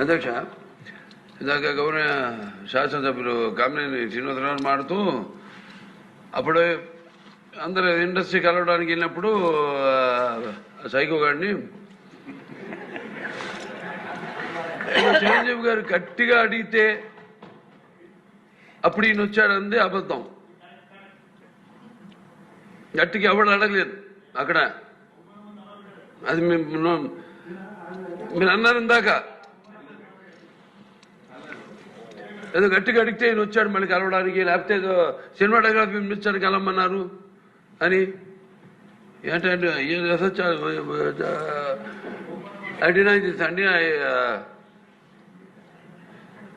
అధ్యక్ష, ఇందాక గౌరవ శాసనసభ్యులు కామినేని శ్రీనివాసరావు మాడుతూ అప్పుడు అందరూ ఇండస్ట్రీ కలవడానికి వెళ్ళినప్పుడు సైకో గారిని చిరంజీవి గారు గట్టిగా అడిగితే అప్పుడు ఈయన వచ్చాడంది అబద్ధం. గట్టిగా ఎవరు అడగలేదు అక్కడ. అది మీరు అన్నారు ఇందాక, ఏదో గట్టిగా అడిగితే ఈయన వచ్చాడు మళ్ళీ కలవడానికి, లేకపోతే ఏదో సినిమాటోగ్రఫీ మినిస్టర్ కలవమన్నారు అని. ఏంటంటే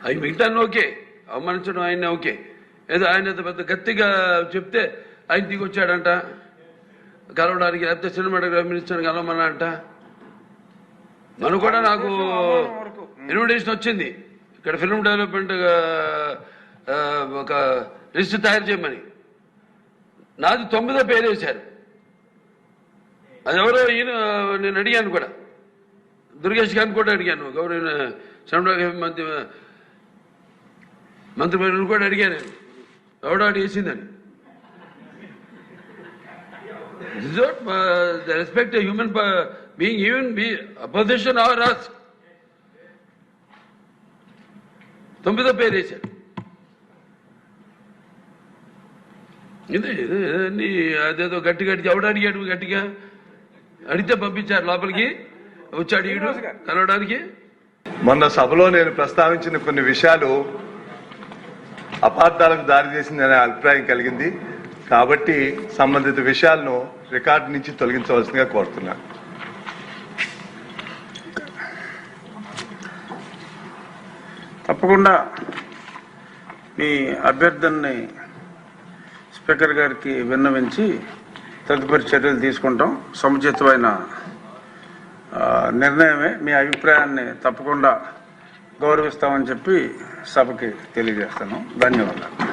అవి మిగతాన్ని ఓకే, అవమానించడం ఆయన ఓకే, ఏదో ఆయన పెద్ద గట్టిగా చెప్తే ఆయన దిగి వచ్చాడంట కలవడానికి, లేకపోతే సినిమాటోగ్రఫీ మినిస్టర్ కలవమన్నా అంట. మనం కూడా నాకు ఇన్విటేషన్ వచ్చింది ఇక్కడ ఫిల్మ్ డెవలప్మెంట్ ఒక లిస్ట్ తయారు చేయమని. నాది 9వ పేరు వేశారు. అది ఎవరో ఈయన నేను అడిగాను కూడా, దుర్గేష్ గారిని కూడా అడిగాను, గౌరవ సినిమాటోగ్రఫీ మంత్రి కూడా అడిగాను నేను, ఎవడో అడిగేసిందని. The respect a human being, even be opposition or us. 9వ పేరు వేశారు. ఇది అదేదో గట్టిగా ఎవడు అడిగాడు, గట్టిగా అడిగితే పంపించారు లోపలికి, వచ్చాడు ఈడు కలవడానికి. మొన్న సభలో నేను ప్రస్తావించిన కొన్ని విషయాలు అపార్థాలకు దారి చేసిందనే అభిప్రాయం కలిగింది. కాబట్టి సంబంధిత విషయాలను రికార్డు నుంచి తొలగించవలసిందిగా కోరుతున్నాను. తప్పకుండా మీ అభ్యర్థనని స్పీకర్ గారికి విన్నవించి తదుపరి చర్యలు తీసుకుంటాం. సముచితమైన నిర్ణయమే. మీ అభిప్రాయాన్ని తప్పకుండా గౌరవిస్తామని చెప్పి సభకి తెలియజేస్తాను. ధన్యవాదాలు.